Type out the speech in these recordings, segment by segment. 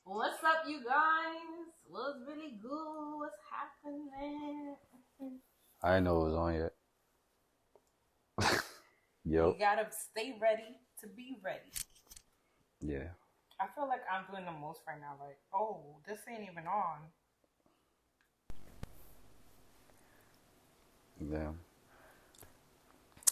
What's up, you guys? What's really good? What's happening? I didn't know it was on yet. You Yep. gotta stay ready to be ready. Yeah. I feel like I'm doing the most right now. Like, oh, this ain't even on. Yeah.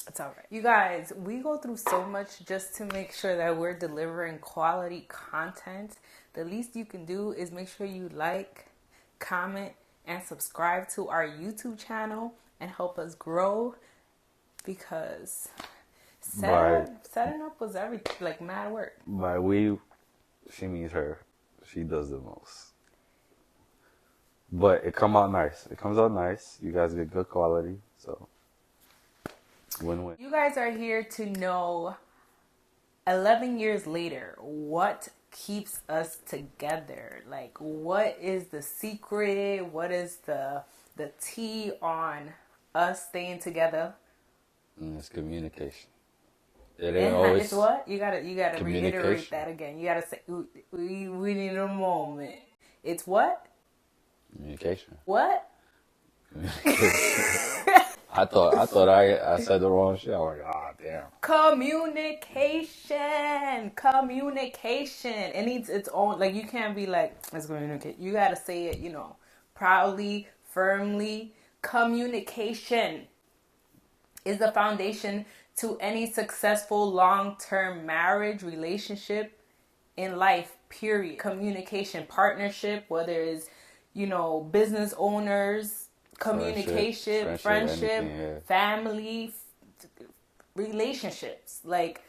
It's all right. You guys, we go through so much just to make sure that we're delivering quality content. The least you can do is make sure you like, comment, and subscribe to our YouTube channel and help us grow because By setting up was everything, like mad work. by we, she means her. She does the most. But it come out nice. It comes out nice. You guys get good quality. So win-win. You guys are here to know 11 years later what keeps us together. Like, what is the secret? What is the tea on us staying together? And it's communication. It ain't And it's always what? You gotta reiterate communication. that again. You gotta say we need a moment. It's what? Communication. What? Communication. I thought I said the wrong shit. I was like, ah, damn. Communication. It needs its own, like, you can't be like, let's communicate. You gotta say it, proudly, firmly. Communication is the foundation to any successful long-term marriage, relationship, in life, period. Communication, partnership, whether it's, business owners, communication, Anything. friendship, Yeah. family, relationships. Like,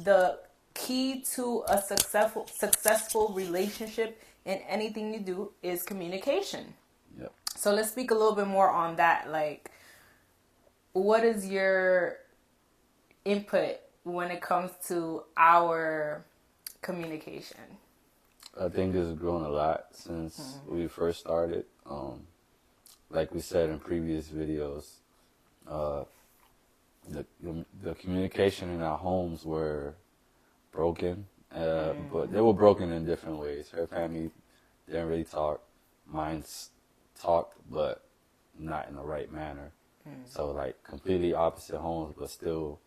the key to a successful relationship in anything you do is communication. Yep. So let's speak a little bit more on that. Like, what is your input when it comes to our communication? I think it's grown a lot since we first started. Like we said in previous videos, uh, the communication in our homes were broken, but they were broken in different ways. Her family didn't really talk. Mine's talked, but not in the right manner. So like completely opposite homes, but still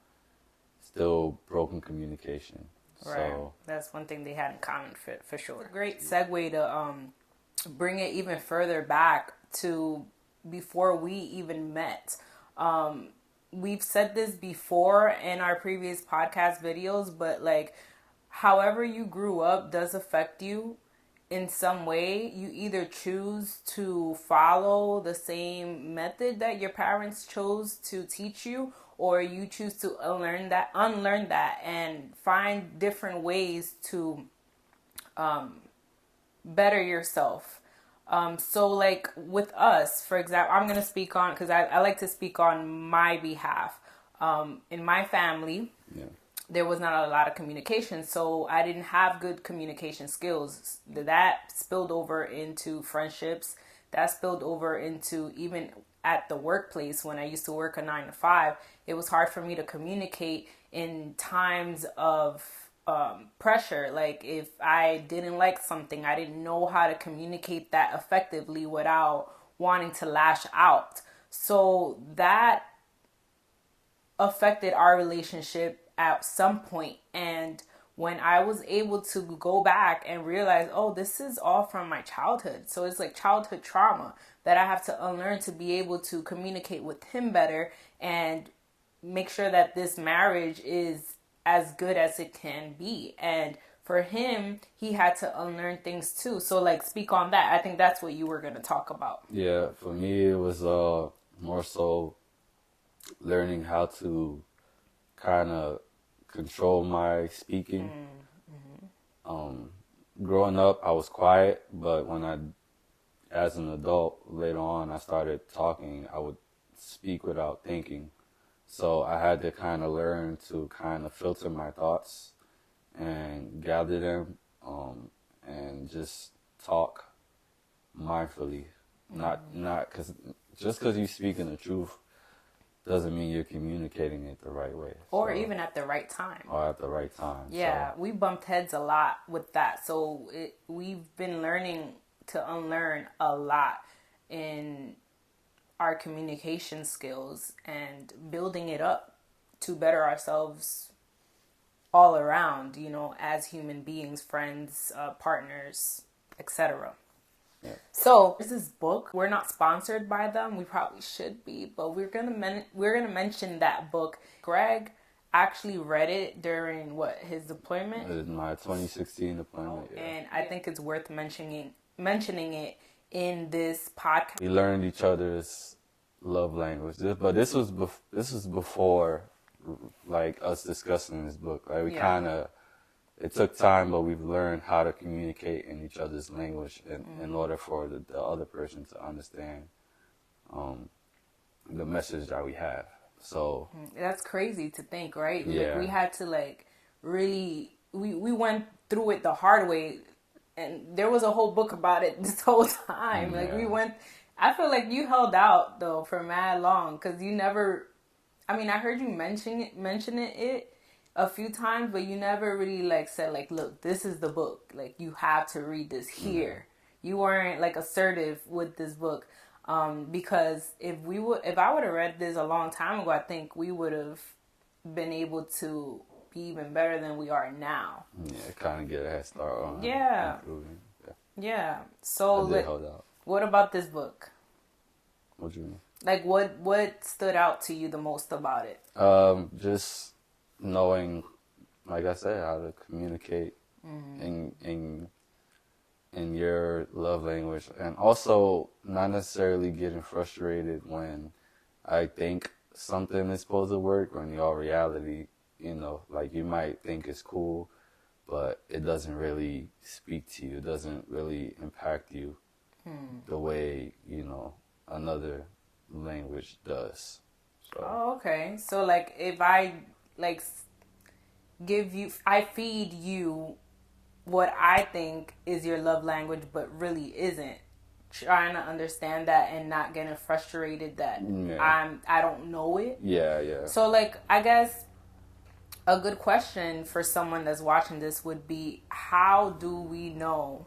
broken communication. Right. So That's one thing they had in common for sure. It's a great segue to bring it even further back to before we even met. We've said this before in our previous podcast videos, but like, however you grew up does affect you in some way. You either choose to follow the same method that your parents chose to teach you, or you choose to unlearn that and find different ways to better yourself. So like with us, for example, I'm going to speak on, because I like to speak on my behalf. In my family, yeah, there was not a lot of communication, so I didn't have good communication skills. That spilled over into friendships. That spilled over into even at the workplace when I used to work a 9 to 5. It was hard for me to communicate in times of pressure. Like, if I didn't like something, I didn't know how to communicate that effectively without wanting to lash out. So that affected our relationship at some point. And when I was able to go back and realize, oh, this is all from my childhood. So it's like childhood trauma that I have to unlearn to be able to communicate with him better and make sure that this marriage is as good as it can be. And for him, he had to unlearn things too. So like, speak on that. I think that's what you were going to talk about. yeah. For me, it was more so learning how to kind of control my speaking. Um, Growing up, I was quiet, but as an adult, later on, I started talking. I would speak without thinking. So I had to kind of learn to kind of filter my thoughts and gather them, and just talk mindfully. Not because just because you speaking the truth doesn't mean you're communicating it the right way. Or even at the right time. Or at the right time. Yeah, we bumped heads a lot with that. So we've been learning to unlearn a lot in our communication skills and building it up to better ourselves all around, you know, as human beings, friends, partners, etc. Yeah. So there's this book. We're not sponsored by them. We probably should be, but we're gonna mention that book. Greg actually read it during his deployment. In my 2016 deployment. Yeah. And I think it's worth mentioning it in this podcast. We learned each other's love language, but this was before like us discussing this book. Like we it took time, but we've learned how to communicate in each other's language in order for the other person to understand the message that we have. So that's crazy to think, right? Yeah. Like we had to like really we went through it the hard way, and there was a whole book about it this whole time. Yeah. Like I feel like you held out though for mad long, because you never. I mean, I heard you mention it a few times, but you never really like said like, look, this is the book. Like you have to read this here. Mm-hmm. You weren't like assertive with this book, because if I would have read this a long time ago, I think we would have been able to be even better than we are now. Yeah, kind of get a head start on improving. Yeah. So hold out. What about this book? What do you mean? Like what stood out to you the most about it? Just knowing, like I said, how to communicate in your love language, and also not necessarily getting frustrated when I think something is supposed to work, when in all reality, you know, like you might think it's cool, but it doesn't really speak to you. It doesn't really impact you the way, you know, another language does. So. Oh, okay. So like if I like I feed you what I think is your love language, but really isn't, trying to understand that and not getting frustrated that I don't know it. Yeah. So like I guess a good question for someone that's watching this would be, how do we know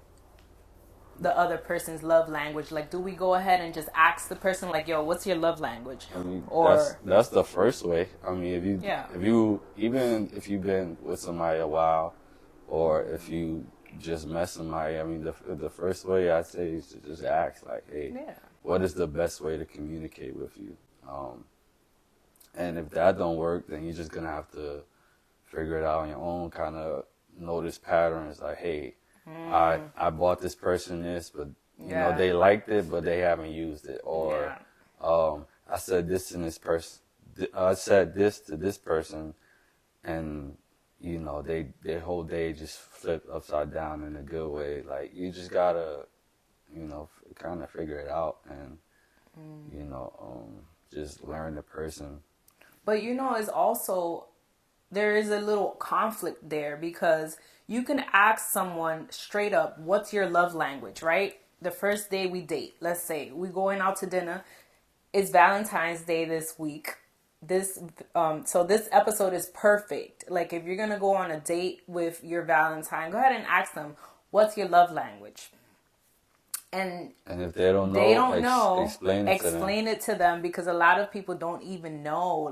the other person's love language? Like, do we go ahead and just ask the person like, yo, what's your love language? I mean, or that's the first way. I mean, even if you've been with somebody a while, or if you just met somebody, I mean, the first way I'd say is to just ask, like, hey, what is the best way to communicate with you? And if that don't work, then you're just gonna have to figure it out on your own. Kind of notice patterns, like, hey, I bought this person this, but you know they liked it, but they haven't used it. Or I said this to this person. I said this to this person, and you know their whole day just flipped upside down in a good way. Like you just gotta, you know, kind of figure it out and you know just learn the person. But you know, it's also there is a little conflict there, because you can ask someone straight up, what's your love language, right? The first day we date, let's say we're going out to dinner. It's Valentine's Day this week. So this episode is perfect. Like if you're going to go on a date with your Valentine, go ahead and ask them, what's your love language? And if they don't know, explain it to them, because a lot of people don't even know,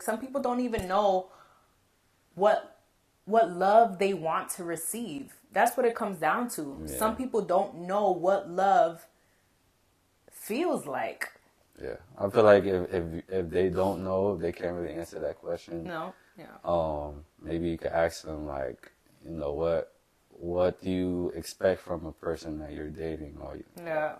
some people don't even know what love they want to receive. That's what it comes down to. Yeah. Some people don't know what love feels like. Yeah, I feel like if they don't know, they can't really answer that question. No, yeah. Maybe you could ask them, like, you know, what do you expect from a person that you're dating, or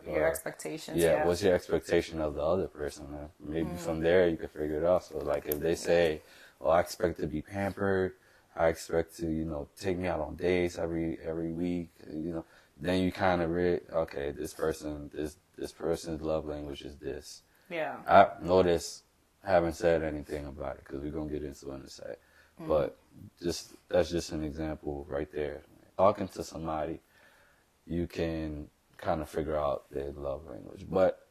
your expectations. Yeah, what's your expectation of the other person? Maybe from there you can figure it out. So, like, if they say, "Oh, I expect to be pampered. I expect to, you know, take me out on dates every week," you know, then you kind of okay, this person's love language is this. Yeah. I noticed, haven't said anything about it because we're gonna get into it in a sec, but that's just an example right there. Talking to somebody, you can kind of figure out their love language. But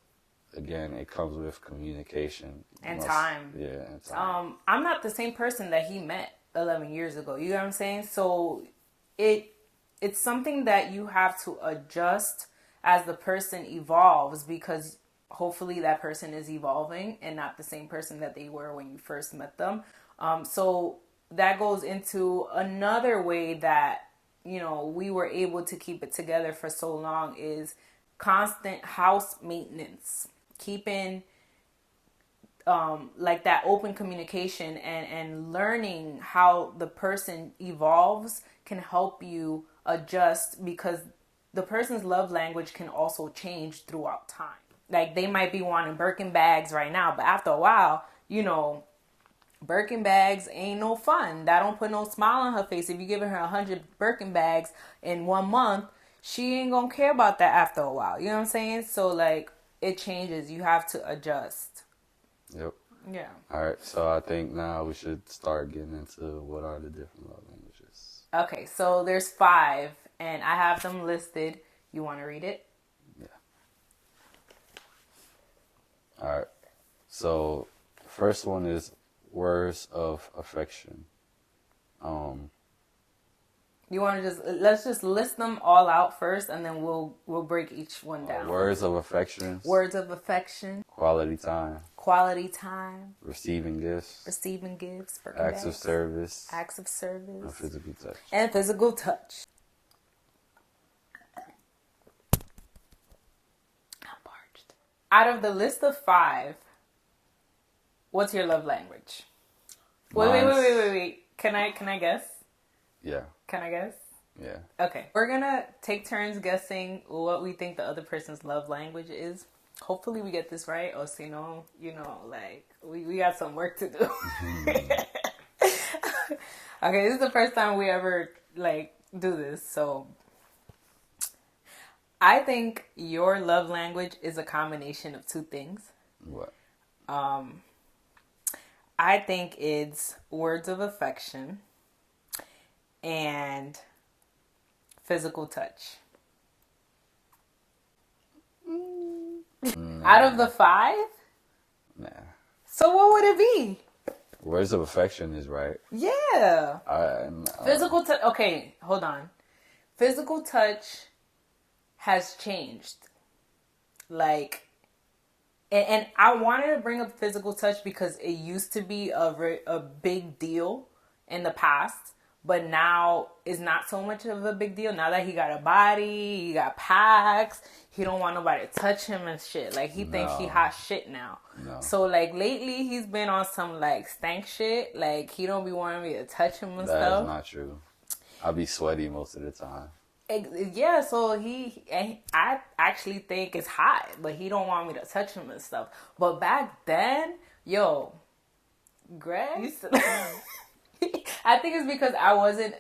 again, it comes with communication. And time. Yeah, and time. I'm not the same person that he met 11 years ago. You know what I'm saying? So it's something that you have to adjust as the person evolves, because hopefully that person is evolving and not the same person that they were when you first met them. So that goes into another way that, you know, we were able to keep it together for so long, is constant house maintenance, keeping like that open communication, and learning how the person evolves can help you adjust, because the person's love language can also change throughout time. Like, they might be wanting Birkin bags right now, but after a while, you know, Birkin bags ain't no fun. That don't put no smile on her face. If you giving her 100 Birkin bags in 1 month, she ain't gonna care about that after a while. You know what I'm saying? So, like, it changes. You have to adjust. Yep. Yeah. All right. So I think now we should start getting into what are the different love languages. Okay. So there's 5, and I have them listed. You want to read it? Yeah. All right. So first one is words of affection. You want to let's just list them all out first, and then we'll break each one down. Words of affection. Words of affection. Quality time. Quality time. Receiving gifts. Receiving gifts. Acts of service. Acts of service. And physical touch. And physical touch. I'm parched. Out of the list of 5, what's your love language? Wait. Can I guess? Yeah. Can I guess? Yeah. Okay. We're gonna take turns guessing what we think the other person's love language is. Hopefully we get this right, or so, you know, like, we got some work to do. Okay, this is the first time we ever, like, do this, so I think your love language is a combination of 2 things. What? I think it's words of affection and physical touch. Nah. Out of the 5? Nah. So what would it be? Words of affection is right. Yeah. Physical touch. Okay, hold on. Physical touch has changed. Like, and I wanted to bring up physical touch because it used to be a big deal in the past. But now it's not so much of a big deal. Now that he got a body, he got packs, he don't want nobody to touch him and shit. Like, he thinks he hot shit now. No. So, like, lately he's been on some, like, stank shit. Like, he don't be wanting me to touch him and stuff. That is not true. I'll be sweaty most of the time. Yeah, so I actually think it's hot, but he don't want me to touch him and stuff. But back then, yo, Greg used to... I think it's because I wasn't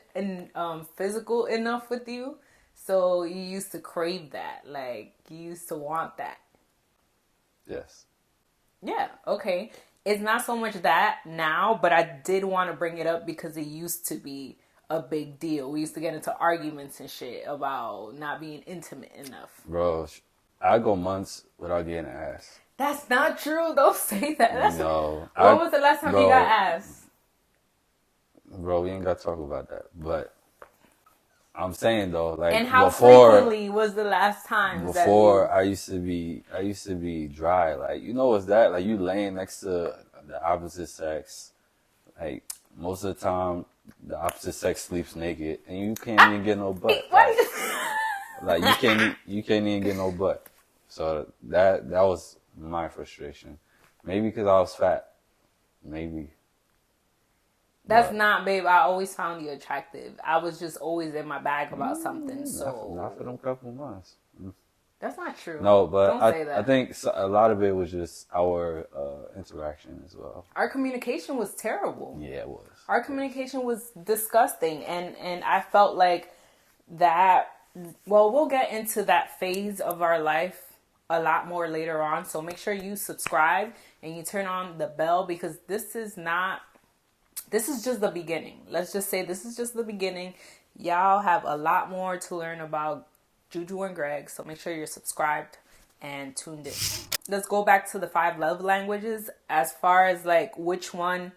physical enough with you. So you used to crave that. Like, you used to want that. Yes. Yeah, okay. It's not so much that now, but I did want to bring it up because it used to be a big deal. We used to get into arguments and shit about not being intimate enough. Bro, I go months without getting ass. That's not true. Don't say that. No. When was the last time you got ass? Bro, we ain't got to talk about that. But I'm saying, though, like, and how frequently was the last time? Before, I used to be dry. Like, you know what's that? Like, you laying next to the opposite sex. Like, most of the time, the opposite sex sleeps naked, and you can't even get no butt. Like, you can't even get no butt. So that was my frustration. Maybe because I was fat. Maybe. That's not, babe. I always found you attractive. I was just always in my bag about something. So not for them couple months. That's not true. No, but don't say that. I think a lot of it was just our interaction as well. Our communication was terrible. Yeah, it was. Our communication was disgusting, and I felt like that. Well, we'll get into that phase of our life a lot more later on. So make sure you subscribe and you turn on the bell, because this is just the beginning. Let's just say this is just the beginning. Y'all have a lot more to learn about JuJu and Greg. So make sure you're subscribed and tuned in. Let's go back to the 5 love languages. As far as like which one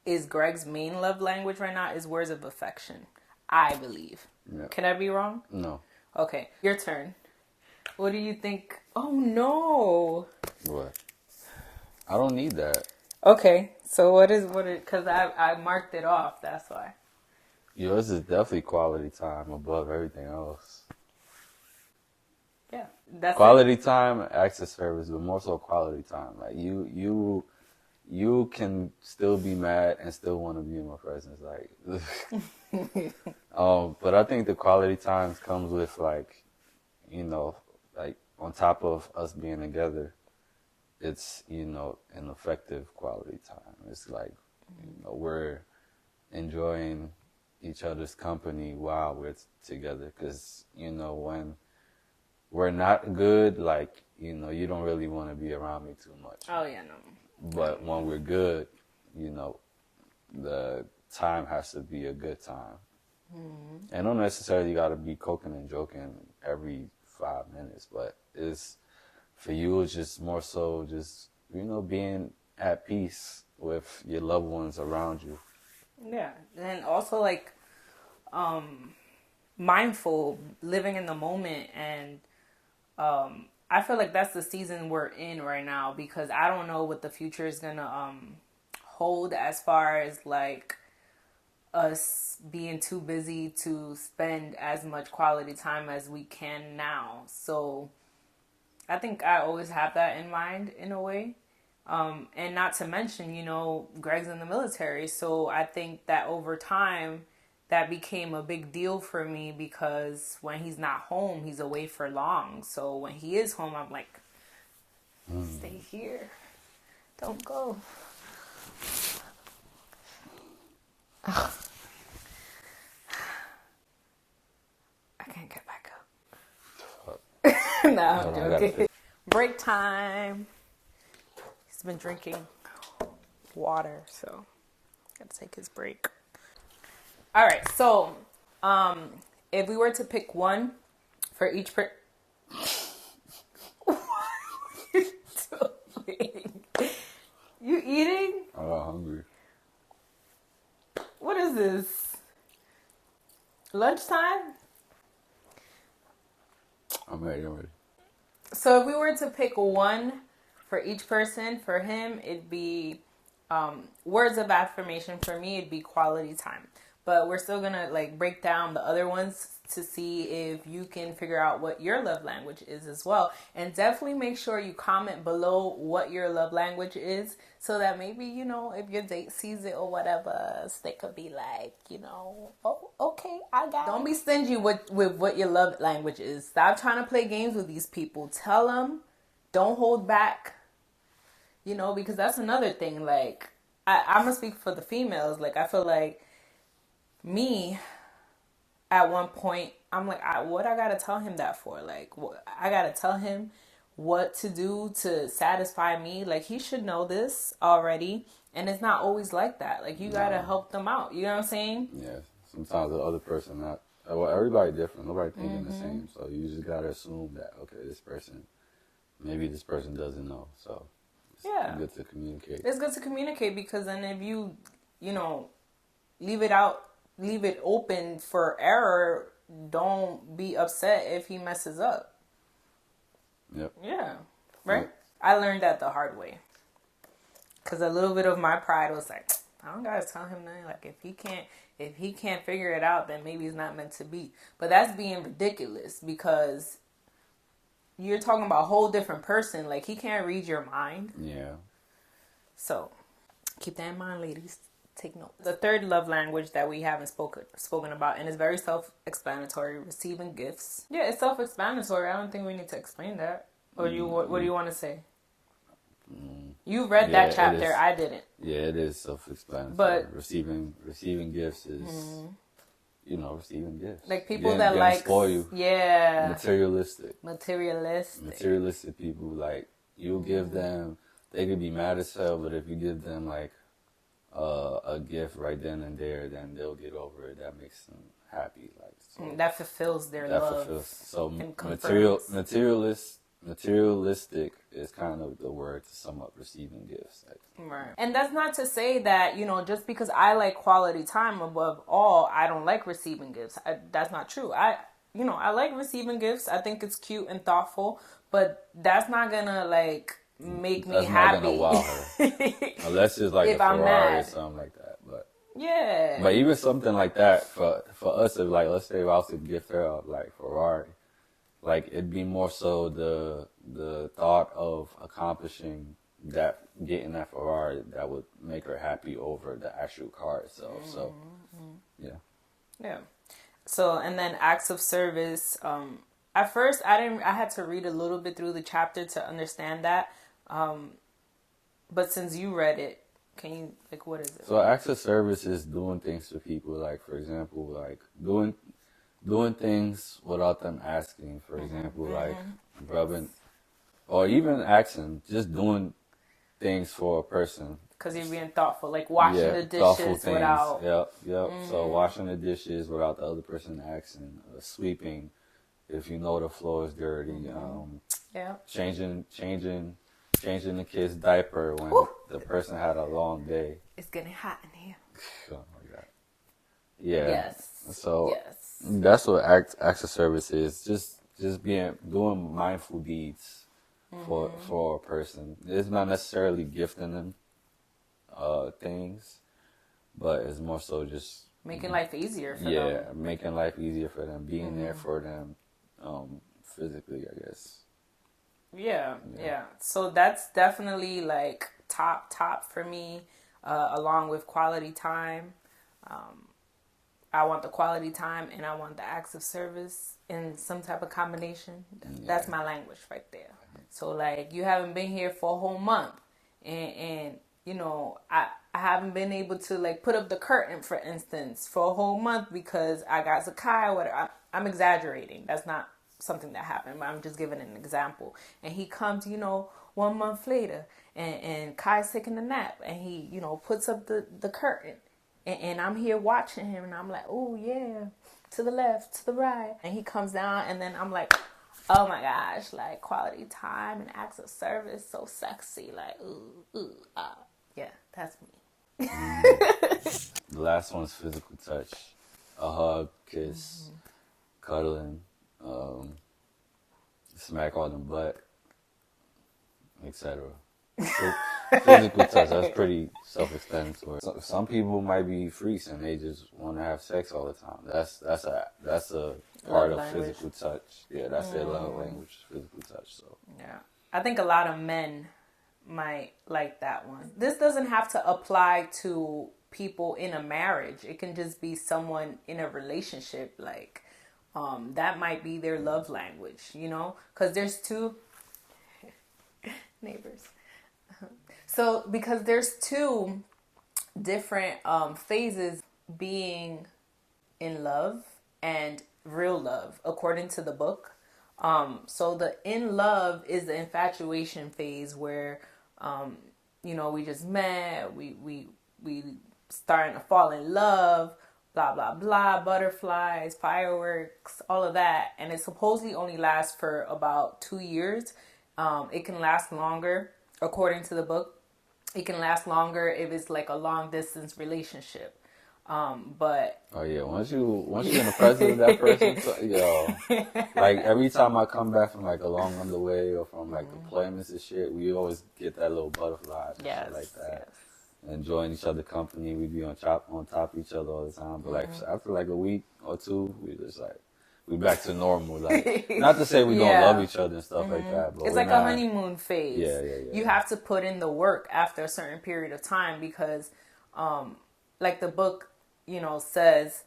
is Greg's main love language right now is words of affection, I believe. Yeah. Can I be wrong? No. Okay, your turn. What do you think? Oh no. What? I don't need that. Okay, so what is because I marked it off, that's why. Yours is definitely quality time above everything else. Yeah, that's quality time, acts of service, but more so quality time. Like you can still be mad and still want to be in my presence. Like, but I think the quality times comes with like, you know, like on top of us being together, it's, you know, an effective quality time. It's like, you know, we're enjoying each other's company while we're together. Because, you know, when we're not good, like, you know, you don't really want to be around me too much. Oh, yeah, no. But when we're good, you know, the time has to be a good time. Mm-hmm. And don't necessarily got to be coking and joking every 5 minutes, but it's, for you, it's just more so just, you know, being at peace with your loved ones around you. Yeah. And also, like, mindful, living in the moment. And I feel like that's the season we're in right now, because I don't know what the future is going to hold as far as, like, us being too busy to spend as much quality time as we can now. So I think I always have that in mind in a way. And not to mention, you know, Greg's in the military. So I think that over time that became a big deal for me, because when he's not home, he's away for long. So when he is home, I'm like, stay here. Don't go. I can't get back up. No, I'm joking. Break time. He's been drinking water, so gotta take his break. All right, so if we were to pick one for each what are you doing? You eating? I'm hungry. What is this? Lunchtime? I'm ready. So if we were to pick one for each person, for him, it'd be words of affirmation. For me, it'd be quality time. But we're still going to like break down the other ones to see if you can figure out what your love language is as well. And definitely make sure you comment below what your love language is, so that maybe, you know, if your date sees it or whatever, they could be like, you know, oh, okay, I got it. Don't be stingy with what your love language is. Stop trying to play games with these people. Tell them. Don't hold back. You know, because that's another thing. Like, I'm going to speak for the females. Like, I feel like me, at one point, I'm like, what I gotta tell him that for? Like, I gotta tell him what to do to satisfy me? Like, he should know this already. And it's not always like that. Like, you gotta help them out. You know what I'm saying? Yeah. Sometimes the other person not. Well, everybody different. Nobody thinking the same. So you just gotta assume that, okay, maybe this person doesn't know. So it's good to communicate. It's good to communicate, because then if you know, leave it open for error, don't be upset if he messes up. Yep. Yeah. Right? Yep. I learned that the hard way. Because a little bit of my pride was like, I don't gotta tell him nothing. Like, if he can't figure it out, then maybe it's not meant to be. But that's being ridiculous, because you're talking about a whole different person. Like, he can't read your mind. Yeah. So keep that in mind, ladies. Take note. The third love language that we haven't spoken about, and it's very self-explanatory, receiving gifts. Yeah, it's self-explanatory. I don't think we need to explain that. Or what do you want to say? You read that chapter. I didn't. Yeah, it is self-explanatory. But receiving gifts is, you know, receiving gifts. Like people that like spoil you. Yeah. Materialistic people. Like, you'll give them. They could be mad as hell, but if you give them like a gift right then and there, then they'll get over it. That makes them happy. Like, so that fulfills their love. So materialist materialistic is kind of the word to sum up receiving gifts. Right. And that's not to say that, just because I like quality time above all, I don't like receiving gifts. That's not true. I like receiving gifts. I think it's cute and thoughtful, but that's not gonna make me happy. That's not gonna wow her. Unless it's like a Ferrari or something like that. But yeah. But even something like that for us, if let's say if I was to gift her a Ferrari, it'd be more so the thought of accomplishing that, getting that Ferrari, that would make her happy over the actual car itself. So yeah. So, and then acts of service. At first I had to read a little bit through the chapter to understand that. But since you read it, can you, what is it? So acts of service is doing things for people, for example, doing things without them asking, for example, rubbing, or even asking, just doing things for a person. Because you're being thoughtful, washing the dishes without... Yep. So washing the dishes without the other person asking, sweeping if you know the floor is dirty, changing the kid's diaper when the person had a long day. It's getting hot in here. Oh my God. Yeah. Yes. So that's what acts of service is. Just doing mindful deeds for a person. It's not necessarily gifting them things, but it's more so just making life easier for them. Yeah, making life easier for them, being there for them, physically, I guess. Yeah. So that's definitely top for me, along with quality time. I want the quality time and I want the acts of service in some type of combination. That's my language right there. So you haven't been here for a whole month and I haven't been able to put up the curtain, for instance, for a whole month because I got Zakai or whatever. I'm exaggerating. That's not something that happened, but I'm just giving an example. And he comes, 1 month later and Kai's taking a nap and he, puts up the curtain and I'm here watching him and I'm like, oh yeah, to the left, to the right. And he comes down and then I'm like, oh my gosh, quality time and acts of service, so sexy, yeah, that's me. The last one's physical touch, a hug, kiss, cuddling, smack on the butt, etc. Physical touch, that's pretty self-explanatory. Some people might be freaks and they just want to have sex all the time. That's a part of physical touch. Yeah, that's their love language, physical touch. So yeah, I think a lot of men might like that one. This doesn't have to apply to people in a marriage. It can just be someone in a relationship. That might be their love language, because there's two neighbors. So because there's two different phases, being in love and real love, according to the book. So the in love is the infatuation phase where, we just met, we starting to fall in love, blah, blah, blah, butterflies, fireworks, all of that. And it supposedly only lasts for about 2 years. It can last longer, according to the book. It can last longer if it's a long distance relationship. But oh yeah, once you in the presence of that person, every time I come back from a long underway or from deployments and shit, we always get that little butterflies and shit like that. Yes. Enjoying each other's company, we be on top of each other all the time. But after a week or two, we just we back to normal. Not to say we don't love each other and stuff like that, but it's a honeymoon phase. Yeah. You have to put in the work after a certain period of time because, the book, says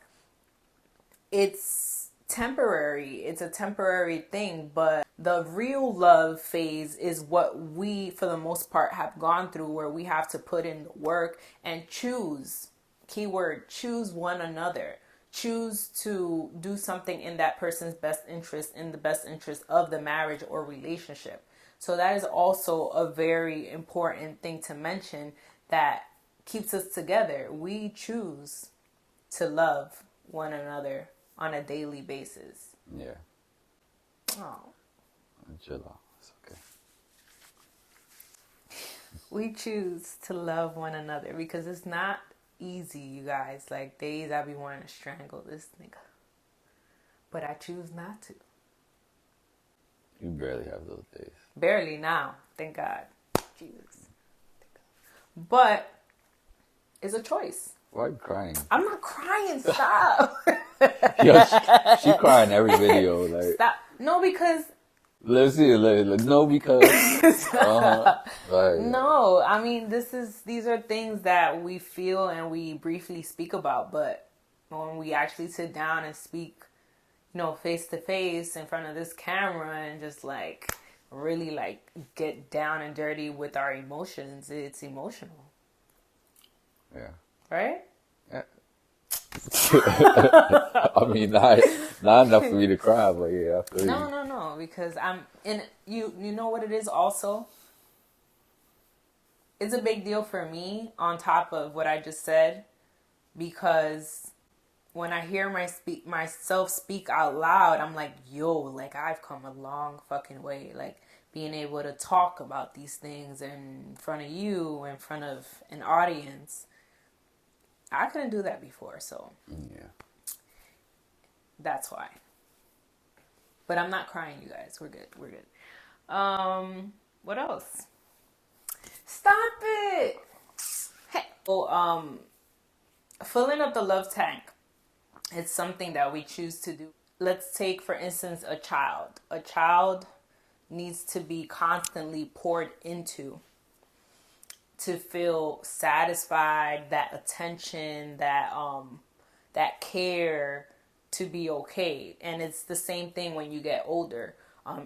it's temporary. It's a temporary thing, but the real love phase is what we, for the most part, have gone through, where we have to put in the work and choose, keyword, choose one another. Choose to do something in that person's best interest, in the best interest of the marriage or relationship. So that is also a very important thing to mention that keeps us together. We choose to love one another on a daily basis. Yeah. Oh. Chill out. So. We choose to love one another because it's not easy, you guys. Like, days I be wanting to strangle this nigga. But I choose not to. You barely have those days. Barely now. Thank God. Jesus. But it's a choice. Why are you crying? I'm not crying. Stop. Yo, she crying every video. Like, Stop. No, because... Let's see. No, because... No, I mean, these are things that we feel and we briefly speak about. But when we actually sit down and speak, face to face in front of this camera and just like really like get down and dirty with our emotions, it's emotional. Yeah. Right? Yeah. I mean, not enough for me to cry, but yeah, I feel you. No, because I'm in. You know what it is also? It's a big deal for me on top of what I just said, because when I hear myself speak out loud, I'm like, yo, like I've come a long fucking way. Like being able to talk about these things in front of you, in front of an audience. I couldn't do that before, so yeah, that's why. But I'm not crying, you guys. We're good. What else? Stop it. Hey. Well, filling up the love tank. It's something that we choose to do. Let's take, for instance, a child. A child needs to be constantly poured into to feel satisfied, that attention, that care, to be okay. And it's the same thing when you get older.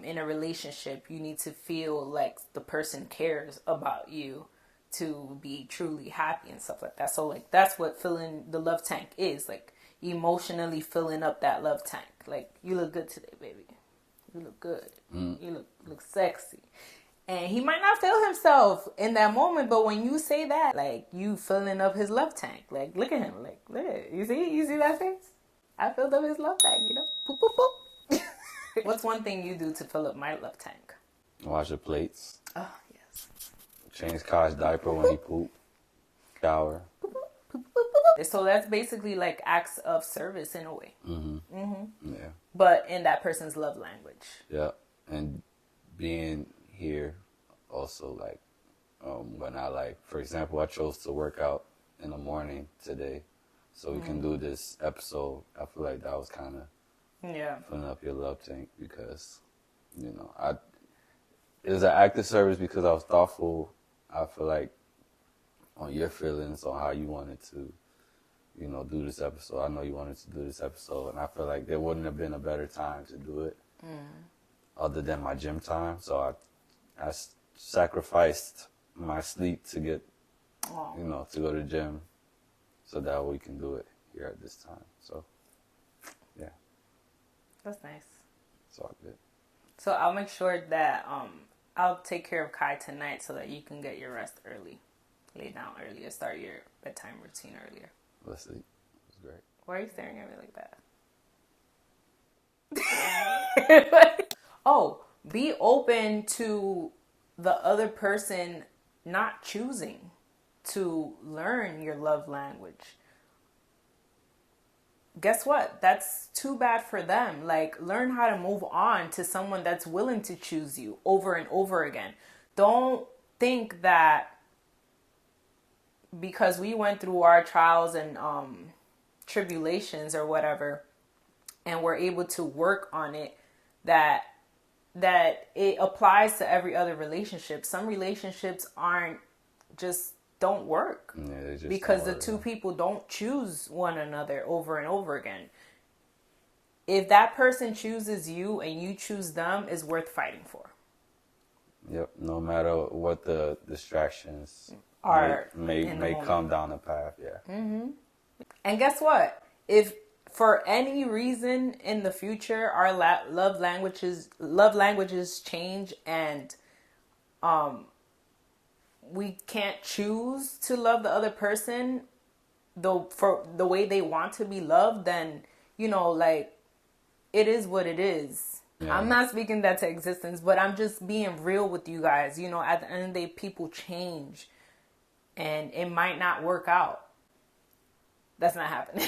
In a relationship, you need to feel like the person cares about you to be truly happy and stuff like that. So like that's what filling the love tank is, like emotionally filling up that love tank. Like, you look good today, baby. You look good. You look sexy. And he might not feel himself in that moment, but when you say that, like, you filling up his love tank. Like, look at him. Like, look at it. You see that face? I filled up his love tank, Poop, poop, poop. What's one thing you do to fill up my love tank? Wash the plates. Oh, yes. Change Kai's diaper when he poop. Shower. So that's basically like acts of service in a way. Yeah. But in that person's love language. Yeah. And being here also, like, when I, like, for example, I chose to work out in the morning today so we can do this episode. I feel like that was kind of filling up your love tank because, it was an act of service because I was thoughtful, I feel like, on your feelings, on how you wanted to, do this episode. I know you wanted to do this episode, and I feel like there wouldn't have been a better time to do it other than my gym time. So I sacrificed my sleep to get, to go to the gym so that we can do it here at this time. So, yeah. That's nice. It's all good. So I'll make sure that I'll take care of Kai tonight so that you can get your rest early. Lay down earlier. Start your bedtime routine earlier. Let's sleep. It's great. Why are you staring at me like that? Oh, be open to the other person not choosing to learn your love language. Guess what? That's too bad for them. Like, learn how to move on to someone that's willing to choose you over and over again. Don't think that because we went through our trials and tribulations or whatever, and we're able to work on it, that it applies to every other relationship. Some relationships don't work because the two people don't choose one another over and over again. If that person chooses you and you choose them, it's worth fighting for. Yep. No matter what the distractions may come down the path. Yeah. And guess what? If for any reason in the future our love languages change and we can't choose to love the other person for the way they want to be loved, then like, it is what it is. Yeah. I'm not speaking that to existence, but I'm just being real with you guys. You know, at the end of the day, people change and it might not work out. That's not happening.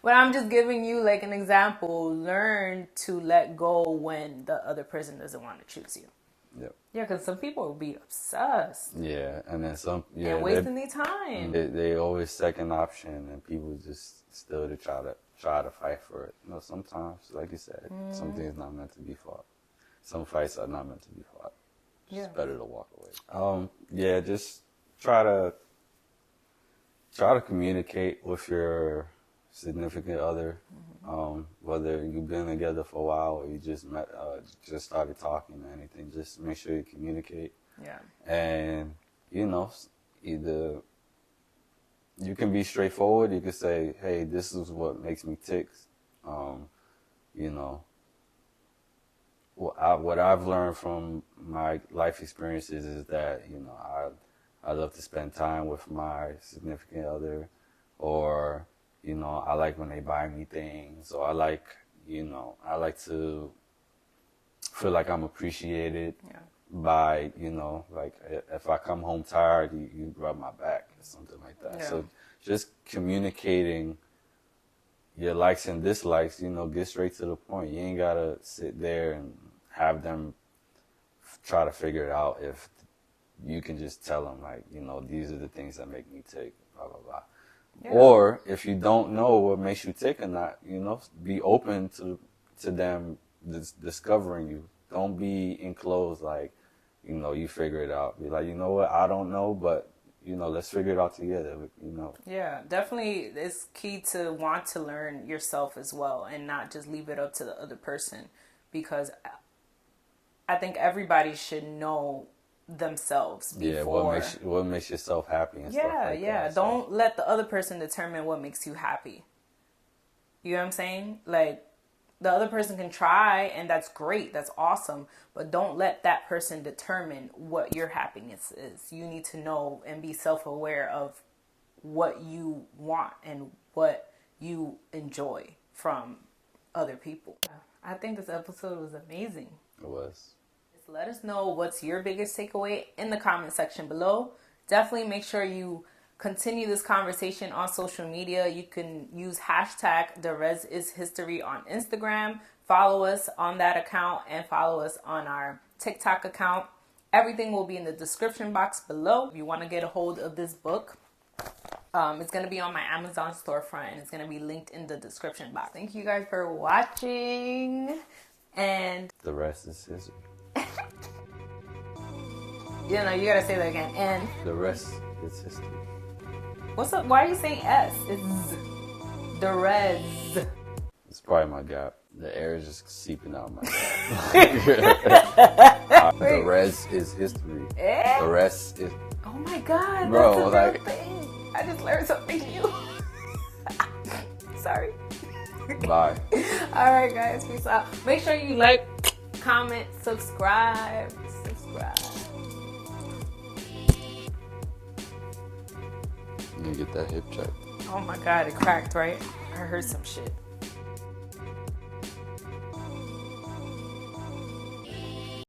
But I'm just giving you like an example. Learn to let go when the other person doesn't want to choose you. Yep. Yeah, because some people will be obsessed. Yeah, and then some. Yeah, and wasting their time. They always second option, and people just still to try to fight for it. You know, sometimes, like you said, some things not meant to be fought. Some fights are not meant to be fought. It's better to walk away. Yeah, just try to communicate with your significant other. Whether you've been together for a while or you just met, just started talking or anything, just make sure you communicate. Yeah. And, you know, either you can be straightforward, you can say, hey, this is what makes me tick. You know, what I've learned from my life experiences is that, you know, I love to spend time with my significant other, or, you know, I like when they buy me things, or I like to feel like I'm appreciated by, you know, like if I come home tired, you rub my back or something like that. Yeah. So just communicating your likes and dislikes, you know, get straight to the point. You ain't got to sit there and have them try to figure it out. If you can just tell them, like, you know, these are the things that make me tick, blah, blah, blah. Yeah. Or if you don't know what makes you tick or not, you know, be open to them discovering you. Don't be enclosed like, you know, you figure it out. Be like, you know what, I don't know, but, you know, let's figure it out together, you know. Yeah, definitely it's key to want to learn yourself as well and not just leave it up to the other person, because I think everybody should know themselves before. Yeah, what makes yourself happy and stuff like that. Yeah. Don't let the other person determine what makes you happy. You know what I'm saying? Like, the other person can try, and that's great, that's awesome, but don't let that person determine what your happiness is. You need to know and be self-aware of what you want and what you enjoy from other people. I think this episode was amazing. It was. Let us know what's your biggest takeaway in the comment section below. Definitely make sure you continue this conversation on social media. You can use hashtag darezishistory on Instagram. Follow us on that account and follow us on our TikTok account. Everything will be in the description box below. If you want to get a hold of this book, it's going to be on my Amazon storefront and it's going to be linked in the description box. Thank you guys for watching. And the rest is history. You know, you gotta say that again. And the rest is history. What's up? Why are you saying S? It's the res. It's probably my gap. The air is just seeping out my gap. The res is history. The rest is. Oh my God, bro! That's a real thing. I just learned something new. Sorry. Bye. All right, guys. Peace out. Make sure you like, comment, subscribe. You get that hip check. Oh my God, it cracked, right? I heard some shit.